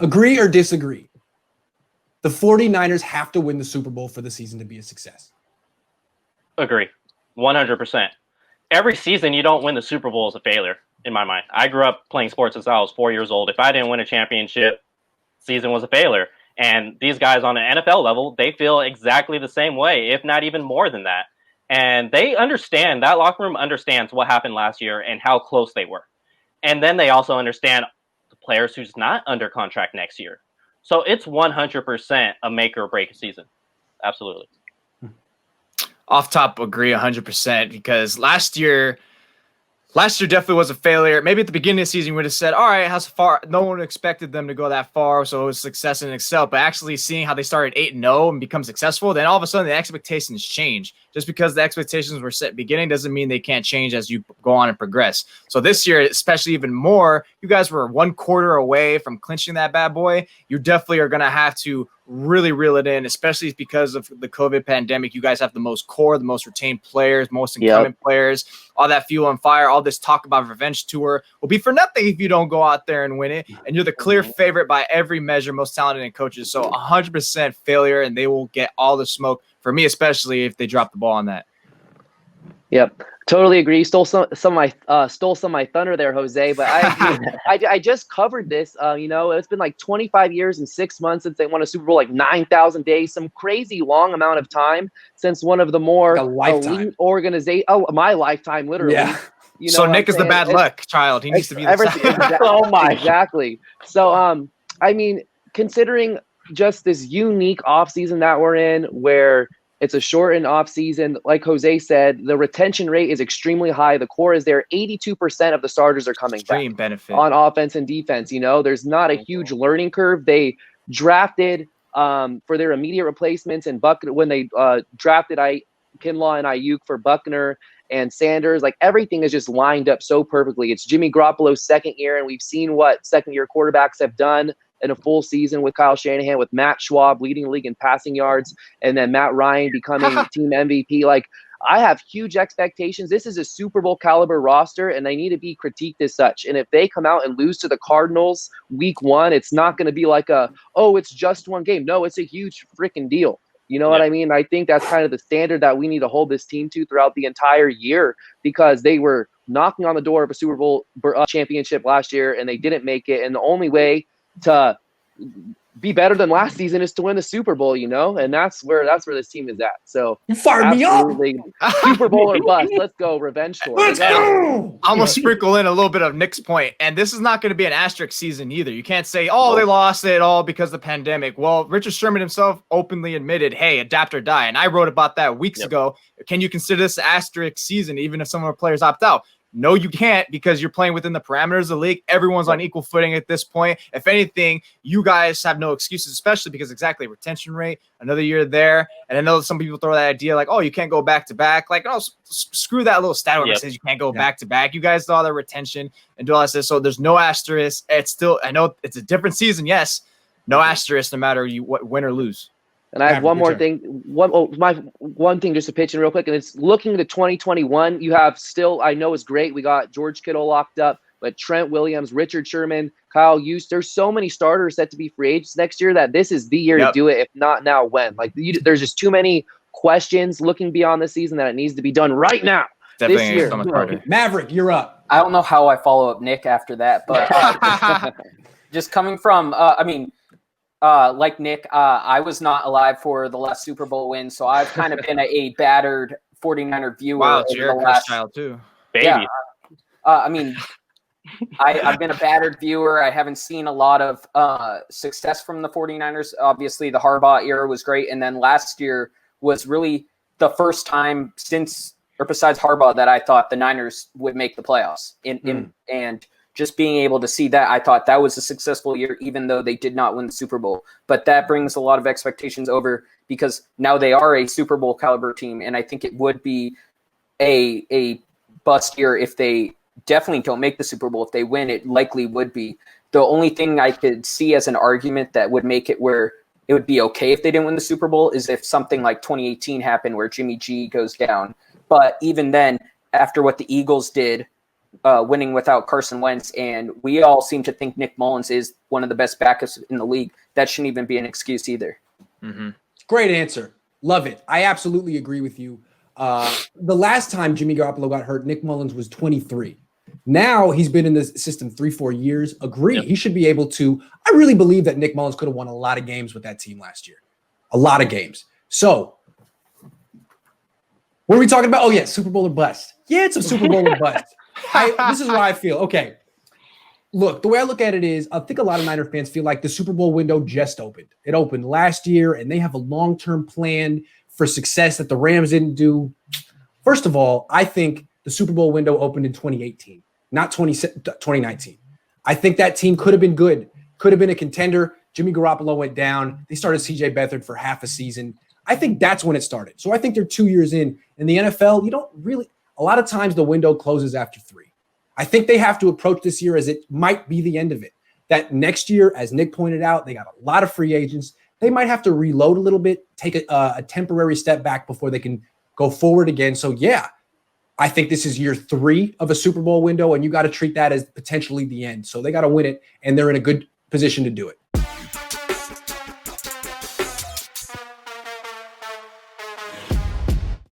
Agree or disagree? The 49ers have to win the Super Bowl for the season to be a success. Agree. 100%. Every season you don't win the Super Bowl is a failure, in my mind. I grew up playing sports since I was 4 years old. If I didn't win a championship, season was a failure. And these guys on an NFL level, they feel exactly the same way, if not even more than that. And they understand, that locker room understands what happened last year and how close they were. And then they also understand the players who's not under contract next year. So it's 100% a make or break season. Absolutely. Off top, agree 100% because last year definitely was a failure. Maybe at the beginning of the season, we would have said, all right, how far? No one expected them to go that far, so it was success and excel. But actually seeing how they started 8-0 and become successful, then all of a sudden the expectations change. Just because the expectations were set at the beginning doesn't mean they can't change as you go on and progress. So this year, especially even more, you guys were 1 quarter away from clinching that bad boy. You definitely are going to have to really reel it in, especially because of the COVID pandemic. You guys have the most core, the most retained players, most incumbent players, all that fuel on fire, all this talk about revenge tour will be for nothing if you don't go out there and win it. And you're the clear favorite by every measure, most talented in coaches. So 100% failure, and they will get all the smoke for me, especially if they drop the ball on that. Yep, totally agree. Stole some of my thunder there, Jose. But I just covered this. It's been like 25 years and 6 months since they won a Super Bowl, like 9,000 days, some crazy long amount of time since one of the more elite organizations. Oh, my lifetime, literally. Yeah. So Nick is the bad luck child. He needs to be the Oh my, exactly. So considering just this unique offseason that we're in, where it's a shortened offseason. Like Jose said, the retention rate is extremely high. The core is there. 82% of the starters are coming back on offense and defense. There's not a huge learning curve. They drafted for their immediate replacements and Buckner when they drafted Kinlaw and Ayuk for Buckner and Sanders. Like everything is just lined up so perfectly. It's Jimmy Garoppolo's second year, and we've seen what second-year quarterbacks have done in a full season with Kyle Shanahan, with Matt Schwab leading the league in passing yards, and then Matt Ryan becoming team MVP. Like, I have huge expectations. This is a Super Bowl caliber roster, and they need to be critiqued as such. And if they come out and lose to the Cardinals week 1, it's not going to be like it's just one game. No, it's a huge freaking deal. You know what I mean? I think that's kind of the standard that we need to hold this team to throughout the entire year, because they were knocking on the door of a Super Bowl championship last year, and they didn't make it. And the only way to be better than last season is to win the Super Bowl, and that's where this team is at. So you fired me up. Super Bowl or bust. Let's go, revenge tour. Let's go. I'm gonna sprinkle in a little bit of Nick's point, and this is not going to be an asterisk season either. You can't say, they lost it all because of the pandemic. Well, Richard Sherman himself openly admitted, hey, adapt or die, and I wrote about that weeks ago. Can you consider this an asterisk season even if some of our players opt out? No, you can't, because you're playing within the parameters of the league. Everyone's on equal footing at this point. If anything, you guys have no excuses, especially because retention rate, another year there. And I know some people throw that idea like, you can't go back to back. Like, screw that little stat where it says you can't go back to back. You guys do all the retention and do all that stuff. So there's no asterisk. It's still, I know it's a different season. Yes, no asterisk, no matter win or lose. And I have one more thing. One thing just to pitch in real quick, and it's looking to 2021. You have still, I know it's great. We got George Kittle locked up, but Trent Williams, Richard Sherman, Kyle Hughes. There's so many starters set to be free agents next year that this is the year to do it. If not now, when? Like there's just too many questions looking beyond the season that it needs to be done right now. Definitely this year. So much harder. Maverick, you're up. I don't know how I follow up Nick after that, but just coming from, like Nick, I was not alive for the last Super Bowl win, so I've kind of been a battered 49er viewer. Wow, you're a first child too. Baby. Yeah. I've been a battered viewer. I haven't seen a lot of success from the 49ers. Obviously, the Harbaugh era was great, and then last year was really the first time besides Harbaugh that I thought the Niners would make the playoffs. And just being able to see that, I thought that was a successful year, even though they did not win the Super Bowl. But that brings a lot of expectations over, because now they are a Super Bowl caliber team, and I think it would be a bust year if they definitely don't make the Super Bowl. If they win, it likely would be. The only thing I could see as an argument that would make it where it would be okay if they didn't win the Super Bowl is if something like 2018 happened where Jimmy G goes down. But even then, after what the Eagles did winning without Carson Wentz, and we all seem to think Nick Mullins is one of the best backups in the league. That shouldn't even be an excuse either. Mm-hmm. Great answer. Love it. I absolutely agree with you. The last time Jimmy Garoppolo got hurt, Nick Mullins was 23. Now he's been in the system 3-4 years. Agree. Yep. He should be able to. I really believe that Nick Mullins could have won a lot of games with that team last year. A lot of games. So what are we talking about? Oh, yeah, Super Bowl or bust. Yeah, it's a Super Bowl or bust. This is why I feel. Okay. Look, the way I look at it is I think a lot of Niner fans feel like the Super Bowl window just opened. It opened last year, and they have a long-term plan for success that the Rams didn't do. First of all, I think the Super Bowl window opened in 2018, not 2019. I think that team could have been good, could have been a contender. Jimmy Garoppolo went down. They started C.J. Beathard for half a season. I think that's when it started. So I think they're 2 years in. In the NFL, you don't really – a lot of times the window closes after 3. I think they have to approach this year as it might be the end of it. That next year, as Nick pointed out, they got a lot of free agents. They might have to reload a little bit, take a temporary step back before they can go forward again. So, yeah, I think this is year 3 of a Super Bowl window, and you got to treat that as potentially the end. So they got to win it, and they're in a good position to do it.